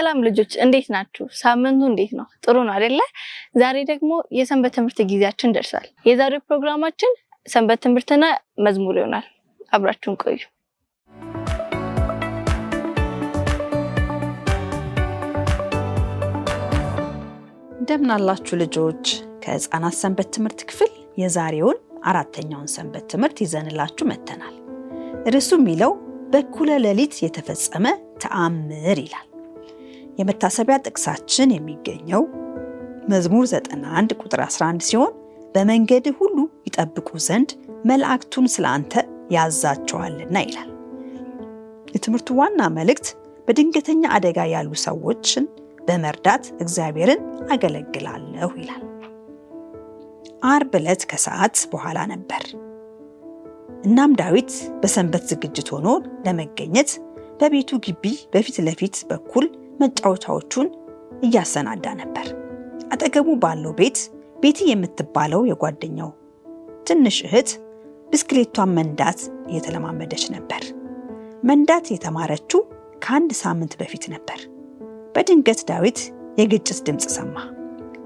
ሰላም ልጆች እንዴት ናችሁ? ሳምንቱ እንዴት ነው? ጥሩ ነው አይደለ? ዛሬ ደግሞ የሰንበት ትምህርት ጊዜያችን ደርሷል። የዛሬው ፕሮግራማችን ሰንበት ትምህርትና መዝሙር ይሆናል። አብራችሁን ቆዩ። እንደምን አላችሁ ልጆች? ከህፃናት ሰንበት ትምህርት ክፍል የዛሬውን አራተኛውን ሰንበት ትምህርት ይዘንላችሁ መጥተናል። ርዕሱ የሚለው በኩለ ሌሊት የተፈጸመ ተአምር ይላል። የመታሰቢያ ጥቅሳችን የሚገኘው መዝሙር 91 ቁጥር 11 ሲሆን በመንገድ ሁሉ ይጠብቁ ዘንድ መላእክቱን ስለአንተ ያዛቸዋልና ይላል። የትምህርቱ ዋና መልእክት በድንገተኛ አደጋ ያሉ ሰዎችን በመርዳት እግዚአብሔርን አገለግላለሁ ይላል። ዓርብ ዕለት ከሰዓት በኋላ ነበር። እናም ዳዊት በሰንበት ዝግጅት ሆኖ ለመገኘት በቤቱ ግቢ በፊት ለፊት በኩል መጫወቻዎቹን እያሰናዳ ነበር። አጠገቡ ባለው ቤት ቤቲ የምትባለው የጓደኛው ትንሽ እህት ብስክሌቷን መንዳት እየተለማመደች ነበር። መንዳት የተማረችው ከአንድ ሳምንት በፊት ነበር። በድንገት ዳዊት የግጭት ድምፅ ሰማ።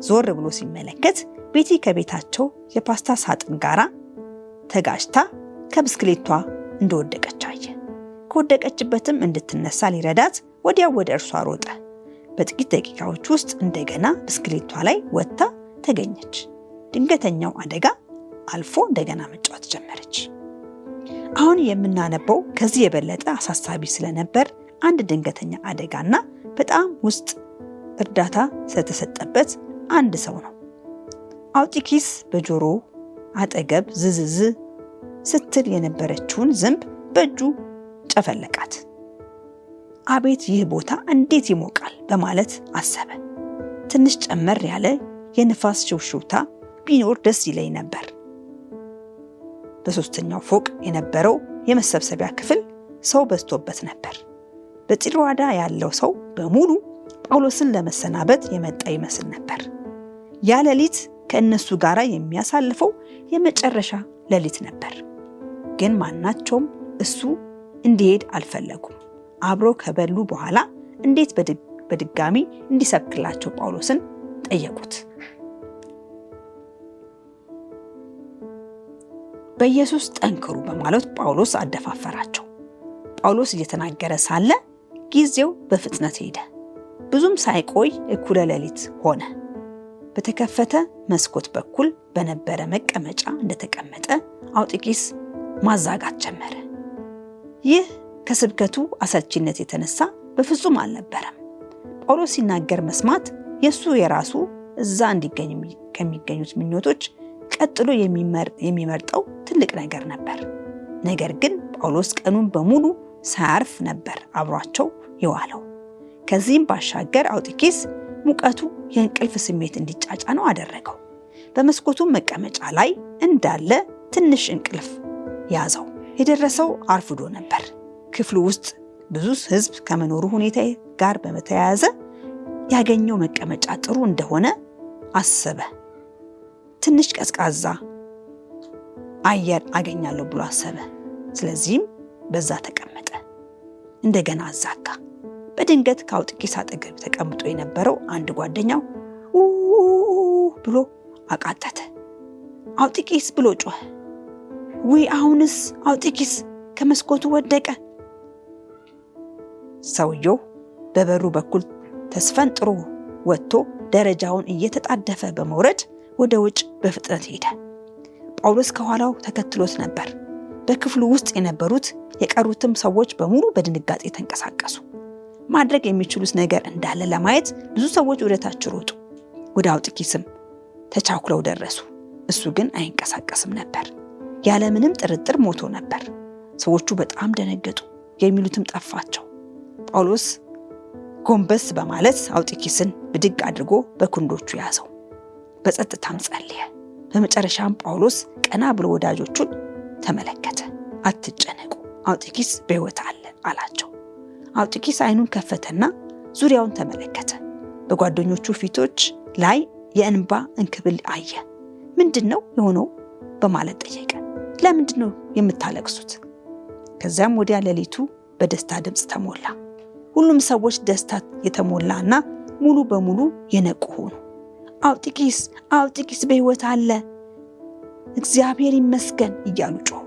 ዞር ብሎ ሲመለከት ቤቲ ከቤታቸው የፓስታ ሳጥን ጋር ተጋጭታ ከብስክሌቷ እንደወደቀች አየ። ከወደቀችበትም እንድትነሳ ሊረዳት ወዲያው ወደ እርሷ ሮጠ። በጥቂት ደቂቃዎች ውስጥ እንደገና ብስክሌቷ ላይ ወጥታ ተገኘች። ድንገተኛው አደጋ አልፎ እንደገና መጫወት ጀመረች። አሁን የምናነበው ከዚህ የበለጠ አሳሳቢ ስለነበር አንድ ድንገተኛ አደጋና በጣም ውስጥ እርዳታ ስለተሰጠበት አንድ ሰው ነው። አውጢኪስ በጆሮ አጠገብ ዝዝዝ ስትል የነበረችውን ዝንብ በእጁ ጨፈለቃት። አቤት ይህ ቦታ እንዴት ይሞቃል በማለት አሰበ። ትንሽ ጨመር ያለ የንፋስ ሽውሽውታ ቢኖር ደስ ይለኝ ነበር። በሶስተኛው ፎቅ የነበረው የመሰብሰቢያ ክፍል ሰው በዝቶበት ነበር። በጢሮአዳ ያለው ሰው በሙሉ ጳውሎስን ለመሰናበት የመጣ ይመስል ነበር። ያ ሌሊት ከእነሱ ጋር የሚያሳልፈው የመጨረሻ ሌሊት ነበር። ግን ማናቸውም እሱ እንዲሄድ አልፈለጉም። አብረው ከበሉ በኋላ እንዴት በድጋሚ እንዲሰብክላቸው ጳውሎስን ጠየቁት። በኢየሱስ ጠንክሩ በማለት ጳውሎስ አደፋፈራቸው። ጳውሎስ እየተናገረ ሳለ ጊዜው በፍጥነት ሄደ። ብዙም ሳይቆይ እኩለ ሌሊት ሆነ። በተከፈተ መስኮት በኩል በነበረ መቀመጫ እንደተቀመጠ አውጢኪስ ማዛጋት ጀመረ። ይህ ከስብከቱ አሰልቺነት የተነሳ በፍጹም አልነበረም። ጳውሎስ ሲናገር መስማት የሱ የራሱ እዛ እንዲገኝ ከሚገኙት ምኞቶች ቀጥሎ የሚመርጠው ትልቅ ነገር ነበር። ነገር ግን ጳውሎስ ቀኑን በሙሉ ሳያርፍ ነበር አብሯቸው የዋለው። ከዚህም ባሻገር አውጢኪስ ሙቀቱ የእንቅልፍ ስሜት እንዲጫጫነው አደረገው። በመስኮቱ መቀመጫ ላይ እንዳለ ትንሽ እንቅልፍ ያዘው። የደረሰው አርፍዶ ነበር። ክፍሉ ውስጥ ብዙ ሕዝብ ከመኖሩ ሁኔታ ጋር በተያያዘ ያገኘው መቀመጫ ጥሩ እንደሆነ አሰበ። ትንሽ ቀዝቃዛ አየር አገኛለሁ ብሎ አሰበ። ስለዚህም በዛ ተቀመጠ። እንደገና አዛጋ። በድንገት ከአውጢኪስ አጠገብ ተቀምጦ የነበረው አንድ ጓደኛው ብሎ አቃተተ። አውጢኪስ ብሎ ጮኸ። ውይ አሁንስ አውጢኪስ ከመስኮቱ ወደቀ። ሰውየው በበሩ በኩል ተስፈንጥሮ ወጥቶ ደረጃውን እየተጣደፈ በመውረድ ወደ ውጭ በፍጥነት ሄደ። ጳውሎስ ከኋላው ተከትሎት ነበር። በክፍሉ ውስጥ የነበሩት የቀሩትም ሰዎች በሙሉ በድንጋጤ ተንቀሳቀሱ። ማድረግ የሚችሉት ነገር እንዳለ ለማየት ብዙ ሰዎች ወደ ታች ሮጡ። ወደ አውጢኪስም ተቻኩለው ደረሱ። እሱ ግን አይንቀሳቀስም ነበር። ያለምንም ጥርጥር ሞቶ ነበር። ሰዎቹ በጣም ደነገጡ። የሚሉትም ጠፋቸው። ጳውሎስ ጎንበስ በማለት አውጢኪስን ብድግ አድርጎ በክንዶቹ ያዘው። በጸጥታም ጸለየ። በመጨረሻም ጳውሎስ ቀና ብሎ ወዳጆቹን ተመለከተ። አትጨነቁ፣ አውጢኪስ በሕይወት አለ አላቸው። አውጢኪስ አይኑን ከፈተና ዙሪያውን ተመለከተ። በጓደኞቹ ፊቶች ላይ የእንባ እንክብል አየ። ምንድነው የሆነው በማለት ጠየቀ። ለምንድነው የምታለቅሱት? ከዚያም ወዲያ ሌሊቱ በደስታ ድምፅ ተሞላ። ሁሉም ሰዎች ደስታ የተሞላና ሙሉ በሙሉ የነቁ ሆኑ። አውጢኪስ በሕይወት አለ፣ እግዚአብሔር ይመስገን እያሉ ጮሁ።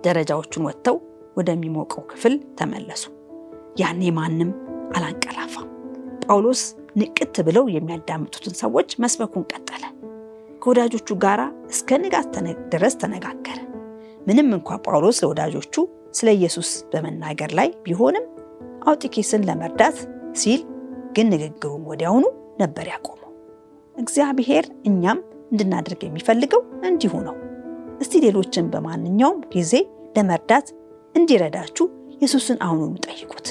ደረጃዎቹን ወጥተው ወደሚሞቀው ክፍል ተመለሱ። ያኔ ማንም አላንቀላፋም። ጳውሎስ ንቅት ብለው የሚያዳምጡትን ሰዎች መስበኩን ቀጠለ። ከወዳጆቹ ጋር እስከ ንጋት ድረስ ተነጋገረ። ምንም እንኳን ጳውሎስ ለወዳጆቹ ስለ ኢየሱስ በመናገር ላይ ቢሆንም አውጢኪስን ለመርዳት ሲል ግን ንግግሩን ወዲያውኑ ነበር ያቆመው። እግዚአብሔር እኛም እንድናደርግ የሚፈልገው እንዲሁ ነው። እስቲ ሌሎችን በማንኛውም ጊዜ ለመርዳት እንዲረዳችሁ ኢየሱስን አሁኑኑ ጠይቁት።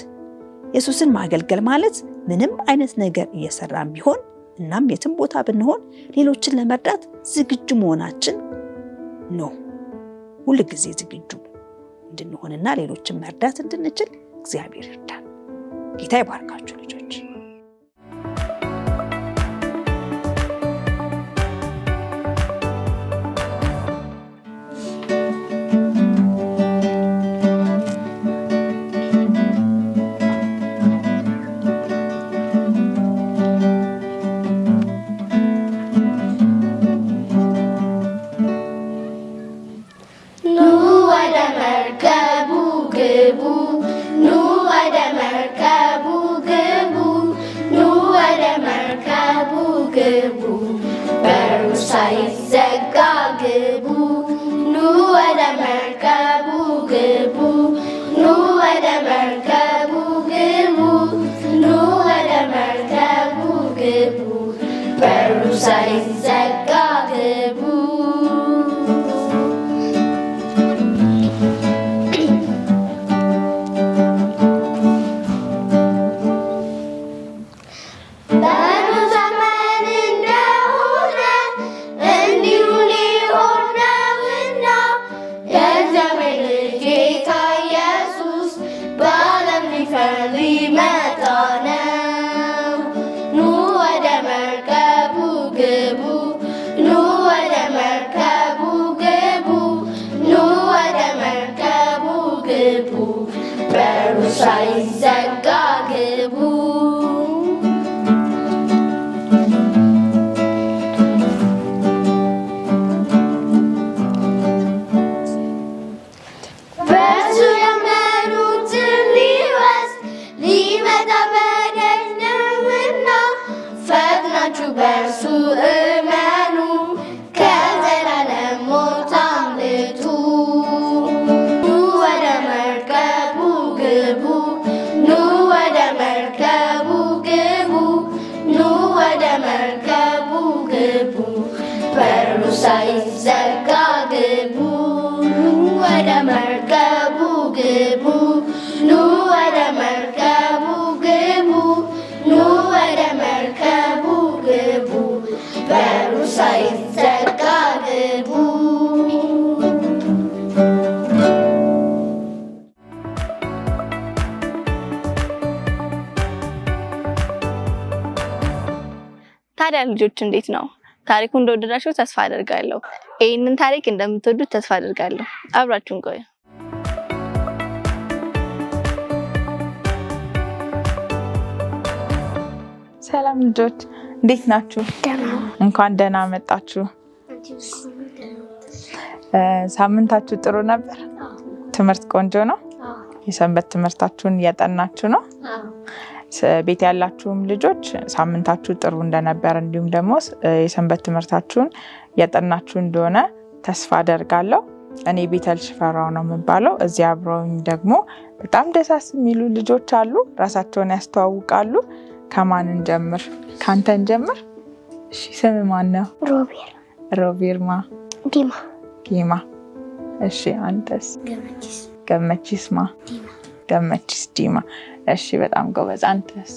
ኢየሱስን ማገልገል ማለት ምንም አይነት ነገር እየሰራን ቢሆን እናም የትም ቦታ ብንሆን ሌሎችን ለመርዳት ዝግጁ መሆናችን ነው። ሁል ጊዜ ዝግጁ እንድንሆንና ሌሎችን መርዳት እንድንችል እግዚአብሔር ይርዳን። ጌታ ይባርካችሁ ልጆች። ታዲያ ልጆች እንዴት ነው? ታሪኩን እንደወደዳችሁ ተስፋ አደርጋለሁ። ይሄንን ታሪክ እንደምትወዱት ተስፋ አደርጋለሁ። አብራችሁን ቆዩ። ሰላም ልጆች እንዴት ናችሁ? እንኳን ደህና መጣችሁ። ሳምንታችሁ ጥሩ ነበር? ትምህርት ቆንጆ ነው? የሰንበት ትምህርታችሁን እያጠናችሁ ነው? ቤት ያላችሁም ልጆች ሳምንታችሁ ጥሩ እንደነበር እንዲሁም ደግሞ የሰንበት ትምህርታችሁን እያጠናችሁ እንደሆነ ተስፋ አደርጋለሁ። እኔ ቤተል ሽፈራው ነው የምባለው። እዚህ አብረውኝ ደግሞ በጣም ደሳስ የሚሉ ልጆች አሉ። ራሳቸውን ያስተዋውቃሉ። ከማን እንጀምር? ካንተ እንጀምር። እሺ፣ ስም ማን ነው? ሮቤርማ። ዲማ። እሺ፣ አንተስ? ገመቺስማ። ገመቺስ ዲማ። እሺ፣ በጣም ጎበዝ። አንተስ?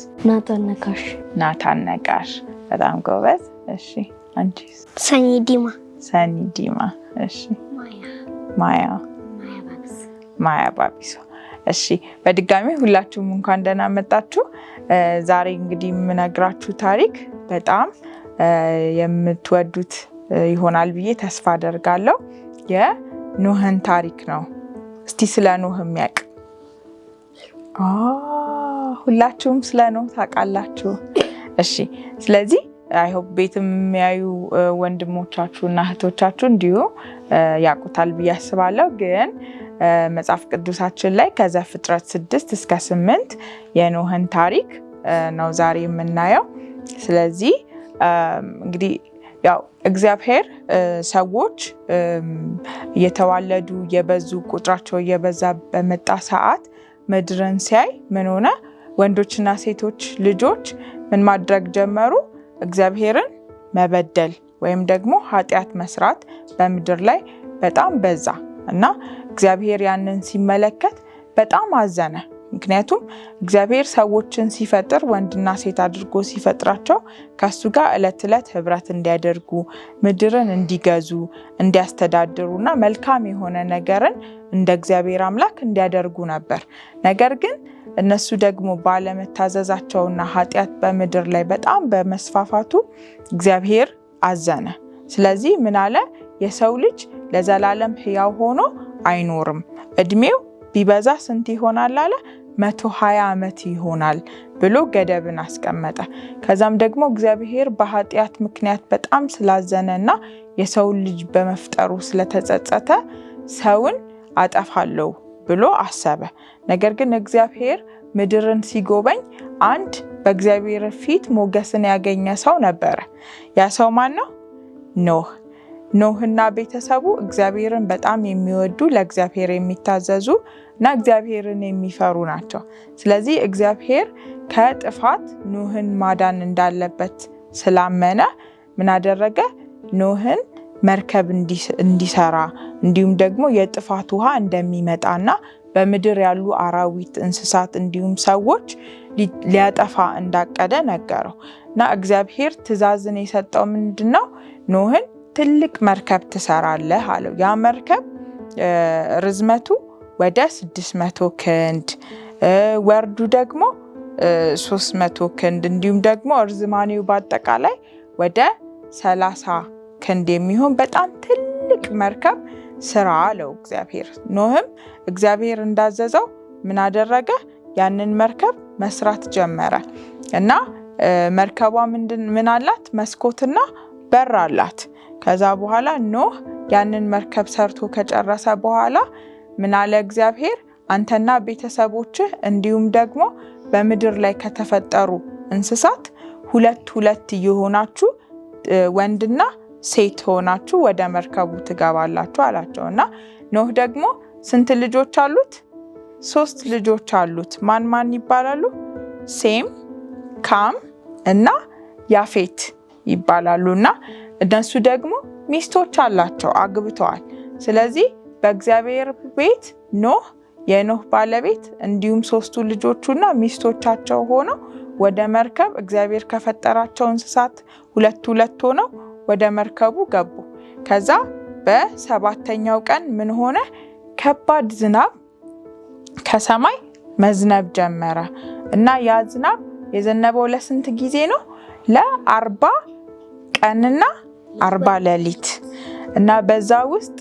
ናታን ነጋሽ። በጣም ጎበዝ። እሺ፣ አንቺስ? ሰኒ ዲማ። እሺ፣ ማያ ባቢሶ። እሺ፣ በድጋሚ ሁላችሁም እንኳን ደህና መጣችሁ። ዛሬ እንግዲህ የምነግራችሁ ታሪክ በጣም የምትወዱት ይሆናል ብዬ ተስፋ አደርጋለሁ። የኖህን ታሪክ ነው። እስቲ ስለ ኖህ የሚያውቅ ሁላችሁም ስለ ኖህ ታውቃላችሁ። እሺ ስለዚህ አይ ሆፕ ቤትም የሚያዩ ወንድሞቻችሁና እህቶቻችሁ እንዲሁ ያውቁታል ብዬ አስባለሁ። ግን መጽሐፍ ቅዱሳችን ላይ ከዘፍጥረት 6 እስከ 8 የኖህን ታሪክ ነው ዛሬ የምናየው። ስለዚህ እንግዲህ ያው እግዚአብሔር ሰዎች እየተዋለዱ የበዙ ቁጥራቸው እየበዛ በመጣ ሰዓት ምድርን ሲያይ ምን ሆነ? ወንዶችና ሴቶች ልጆች ምን ማድረግ ጀመሩ? እግዚአብሔርን መበደል ወይም ደግሞ ኃጢአት መስራት በምድር ላይ በጣም በዛ እና እግዚአብሔር ያንን ሲመለከት በጣም አዘነ። ምክንያቱም እግዚአብሔር ሰዎችን ሲፈጥር ወንድና ሴት አድርጎ ሲፈጥራቸው ከሱ ጋር ዕለት ዕለት ህብረት እንዲያደርጉ፣ ምድርን እንዲገዙ፣ እንዲያስተዳድሩና መልካም የሆነ ነገርን እንደ እግዚአብሔር አምላክ እንዲያደርጉ ነበር። ነገር ግን እነሱ ደግሞ ባለመታዘዛቸውና ኃጢአት በምድር ላይ በጣም በመስፋፋቱ እግዚአብሔር አዘነ። ስለዚህ ምን አለ? የሰው ልጅ ለዘላለም ሕያው ሆኖ አይኖርም። እድሜው ቢበዛ ስንት ይሆናል አለ? 120 ዓመት ይሆናል ብሎ ገደብን አስቀመጠ። ከዛም ደግሞ እግዚአብሔር በኃጢአት ምክንያት በጣም ስላዘነና የሰው ልጅ በመፍጠሩ ስለተጸጸተ ሰውን አጠፋለሁ ብሎ አሰበ። ነገር ግን እግዚአብሔር ምድርን ሲጎበኝ አንድ በእግዚአብሔር ፊት ሞገስን ያገኘ ሰው ነበረ። ያ ሰው ማን ነው? ኖህ። ኖህና ቤተሰቡ እግዚአብሔርን በጣም የሚወዱ ለእግዚአብሔር የሚታዘዙ እና እግዚአብሔርን የሚፈሩ ናቸው። ስለዚህ እግዚአብሔር ከጥፋት ኖህን ማዳን እንዳለበት ስላመነ ምን አደረገ? ኖህን መርከብ እንዲሰራ እንዲሁም ደግሞ የጥፋት ውሃ እንደሚመጣና በምድር ያሉ አራዊት፣ እንስሳት እንዲሁም ሰዎች ሊያጠፋ እንዳቀደ ነገረው እና እግዚአብሔር ትእዛዝን የሰጠው ምንድነው? ኖህን ትልቅ መርከብ ትሰራለህ አለው። ያ መርከብ ርዝመቱ ወደ 600 ክንድ ወርዱ ደግሞ 300 ክንድ እንዲሁም ደግሞ ርዝማኔው በአጠቃላይ ወደ 30 ክንድ የሚሆን በጣም ትልቅ መርከብ ስራ አለው እግዚአብሔር። ኖህም እግዚአብሔር እንዳዘዘው ምን አደረገ? ያንን መርከብ መስራት ጀመረ እና መርከቧ ምን አላት? መስኮትና በር አላት። ከዛ በኋላ ኖህ ያንን መርከብ ሰርቶ ከጨረሰ በኋላ ምን አለ እግዚአብሔር? አንተና ቤተሰቦችህ እንዲሁም ደግሞ በምድር ላይ ከተፈጠሩ እንስሳት ሁለት እየሆናችሁ ወንድና ሴት ሆናችሁ ወደ መርከቡ ትገባላችሁ አላቸው እና ኖህ ደግሞ ስንት ልጆች አሉት? 3 ልጆች አሉት። ማን ይባላሉ? ሴም፣ ካም እና ያፌት ይባላሉና እነሱ ደግሞ ሚስቶች አላቸው፣ አግብተዋል። ስለዚህ በእግዚአብሔር ቤት ኖህ፣ የኖህ ባለቤት እንዲሁም 3ቱ ልጆቹና ሚስቶቻቸው ሆነው ወደ መርከብ እግዚአብሔር ከፈጠራቸው እንስሳት ሁለት ሆነው ወደ መርከቡ ገቡ። ከዛ በ7ኛው ቀን ምን ሆነ? ከባድ ዝናብ ከሰማይ መዝነብ ጀመረ እና ያ ዝናብ የዘነበው ለስንት ጊዜ ነው? ለ40 ቀንና 40 ሌሊት እና በዛ ውስጥ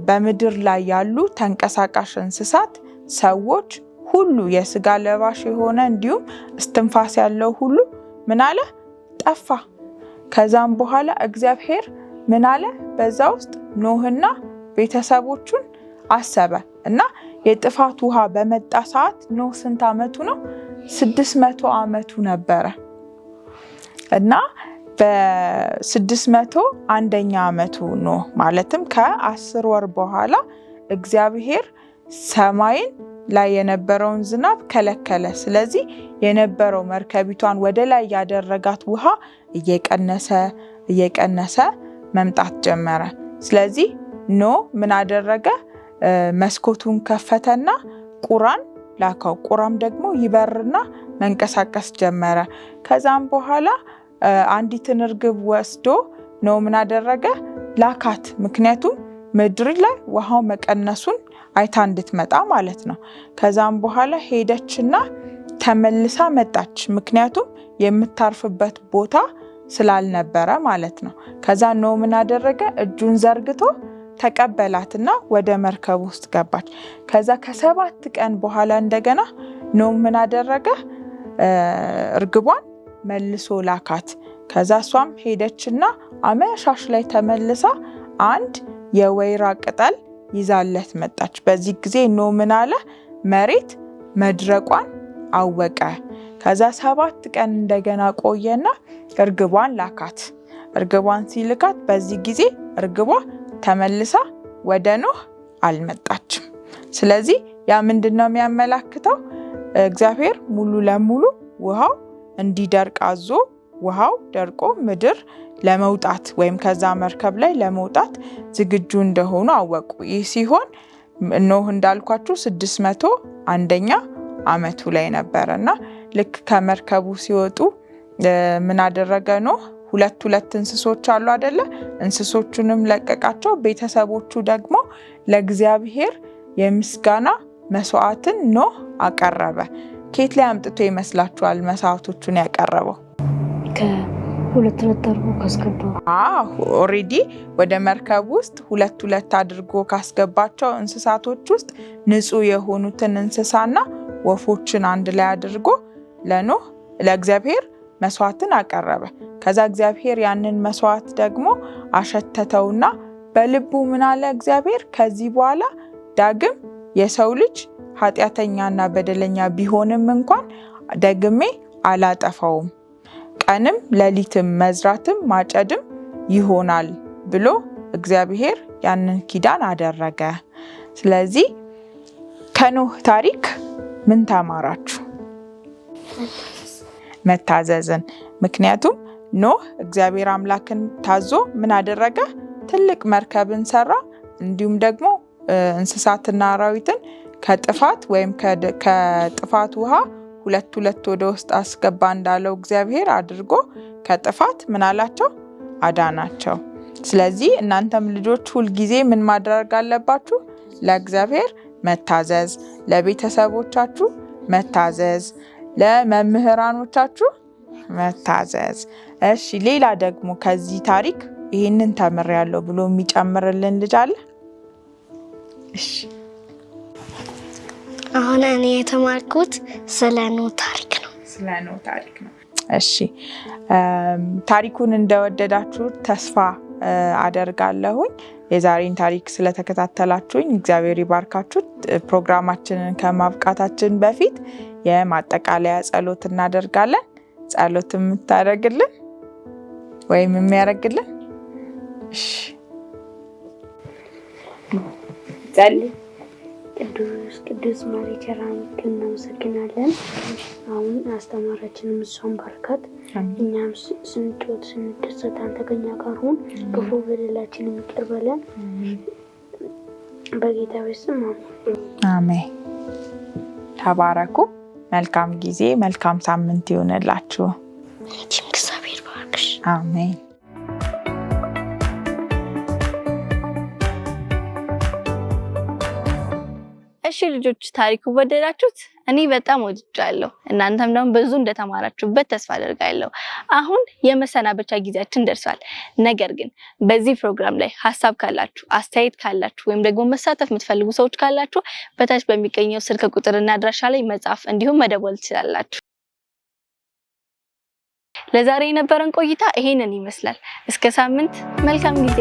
በምድር ላይ ያሉ ተንቀሳቃሽ እንስሳት፣ ሰዎች ሁሉ የስጋ ለባሽ የሆነ እንዲሁም እስትንፋስ ያለው ሁሉ ምን አለ? ጠፋ። ከዛም በኋላ እግዚአብሔር ምን አለ? በዛ ውስጥ ኖህና ቤተሰቦቹን አሰበ እና የጥፋት ውሃ በመጣ ሰዓት ኖህ ስንት ዓመቱ ነው? 600 ዓመቱ ነበረ እና በ601ኛ ዓመቱ ኖህ ማለትም ከ10 ወር በኋላ እግዚአብሔር ሰማይን ላይ የነበረውን ዝናብ ከለከለ። ስለዚህ የነበረው መርከቢቷን ወደ ላይ ያደረጋት ውሃ እየቀነሰ መምጣት ጀመረ። ስለዚህ ኖህ ምን አደረገ? መስኮቱን ከፈተና ቁራን ላከው። ቁራም ደግሞ ይበርና መንቀሳቀስ ጀመረ። ከዛም በኋላ አንዲትን እርግብ ወስዶ ኖህ ምን አደረገ? ላካት። ምክንያቱም ምድር ላይ ውሃው መቀነሱን አይታ እንድትመጣ ማለት ነው። ከዛም በኋላ ሄደችና ተመልሳ መጣች። ምክንያቱም የምታርፍበት ቦታ ስላልነበረ ማለት ነው። ከዛ ኖህ ምን አደረገ? እጁን ዘርግቶ ተቀበላትና ወደ መርከብ ውስጥ ገባች። ከዛ ከ7 ቀን በኋላ እንደገና ኖህ ምን አደረገ? እርግቧን መልሶ ላካት። ከዛ እሷም ሄደችና አመሻሽ ላይ ተመልሳ አንድ የወይራ ቅጠል ይዛለት መጣች። በዚህ ጊዜ ኖህ ምን አለ? መሬት መድረቋን አወቀ። ከዛ 7 ቀን እንደገና ቆየና እርግቧን ላካት። እርግቧን ሲልካት በዚህ ጊዜ እርግቧ ተመልሳ ወደ ኖህ አልመጣችም። ስለዚህ ያ ምንድነው የሚያመላክተው? እግዚአብሔር ሙሉ ለሙሉ ውሃው እንዲደርቅ አዞ ውሃው ደርቆ ምድር ለመውጣት ወይም ከዛ መርከብ ላይ ለመውጣት ዝግጁ እንደሆኑ አወቁ። ይህ ሲሆን ኖህ እንዳልኳችሁ 601ኛ ዓመቱ ላይ ነበርና ልክ ከመርከቡ ሲወጡ ምን አደረገ ኖህ? ሁለት እንስሶች አሉ አይደለ? እንስሶቹንም ለቀቃቸው። ቤተሰቦቹ ደግሞ ለእግዚአብሔር የምስጋና መስዋዕትን ኖህ አቀረበ። ከየት ላይ አምጥቶ ይመስላችኋል መስዋዕቶቹን ያቀረበው? ከሁለት አድርጎ ካስገባው። ኦሬዲ ወደ መርከብ ውስጥ ሁለት አድርጎ ካስገባቸው እንስሳቶች ውስጥ ንጹህ የሆኑትን እንስሳና ወፎችን አንድ ላይ አድርጎ ለኖህ ለእግዚአብሔር መስዋዕትን አቀረበ። ከዛ እግዚአብሔር ያንን መስዋዕት ደግሞ አሸተተውና በልቡ ምን አለ እግዚአብሔር? ከዚህ በኋላ ዳግም የሰው ልጅ ኃጢአተኛና በደለኛ ቢሆንም እንኳን ደግሜ አላጠፋውም፣ ቀንም ሌሊትም መዝራትም ማጨድም ይሆናል ብሎ እግዚአብሔር ያንን ኪዳን አደረገ። ስለዚህ ከኖህ ታሪክ ምን ተማራችሁ? መታዘዝን። ምክንያቱም ኖህ እግዚአብሔር አምላክን ታዞ ምን አደረገ? ትልቅ መርከብን ሰራ። እንዲሁም ደግሞ እንስሳትና አራዊትን ከጥፋት ወይም ከጥፋት ውሃ ሁለት ወደ ውስጥ አስገባ እንዳለው እግዚአብሔር አድርጎ ከጥፋት ምን አላቸው? አዳናቸው። ስለዚህ እናንተም ልጆች ሁል ጊዜ ምን ማድረግ አለባችሁ? ለእግዚአብሔር መታዘዝ፣ ለቤተሰቦቻችሁ መታዘዝ፣ ለመምህራኖቻችሁ መታዘዝ። እሺ፣ ሌላ ደግሞ ከዚህ ታሪክ ይሄንን ተምሬያለሁ ብሎ የሚጨምርልን ልጅ አለ? እሺ፣ አሁን እኔ የተማርኩት ስለ ኖህ ታሪክ ነው። ስለ ኖህ ታሪክ ነው። እሺ፣ ታሪኩን እንደወደዳችሁ ተስፋ አደርጋለሁኝ። የዛሬን ታሪክ ስለተከታተላችሁኝ እግዚአብሔር ይባርካችሁ። ፕሮግራማችንን ከማብቃታችን በፊት የማጠቃለያ ጸሎት እናደርጋለን። ጸሎት የምታደርግልን ወይም የሚያደርግልን? እሺ፣ ጸልይ። ቅዱስ ማሪ ቸራንክ እናመሰግናለን። አሁን አስተማራችንም እሷን ባርካት። እኛም ስንጮት ስንደሰት አንተ ከኛ ጋር ሁን። ክፉ በደላችንን ይቅር በለን። በጌታ ስም አሜን። ተባረኩ። መልካም ጊዜ፣ መልካም ሳምንት ይሆንላችሁ። እግዚአብሔር ባርክሽ። አሜን። እሺ ልጆች ታሪኩ ወደዳችሁት? እኔ በጣም ወድጃለሁ። እናንተም ደግሞ ብዙ እንደተማራችሁበት ተስፋ አደርጋለሁ። አሁን የመሰናበቻ ጊዜያችን ደርሷል። ነገር ግን በዚህ ፕሮግራም ላይ ሐሳብ ካላችሁ፣ አስተያየት ካላችሁ ወይም ደግሞ መሳተፍ የምትፈልጉ ሰዎች ካላችሁ በታች በሚገኘው ስልክ ቁጥርና አድራሻ ላይ መጻፍ እንዲሁም መደወል ትችላላችሁ። ለዛሬ የነበረን ቆይታ ይሄንን ይመስላል። እስከ ሳምንት፣ መልካም ጊዜ።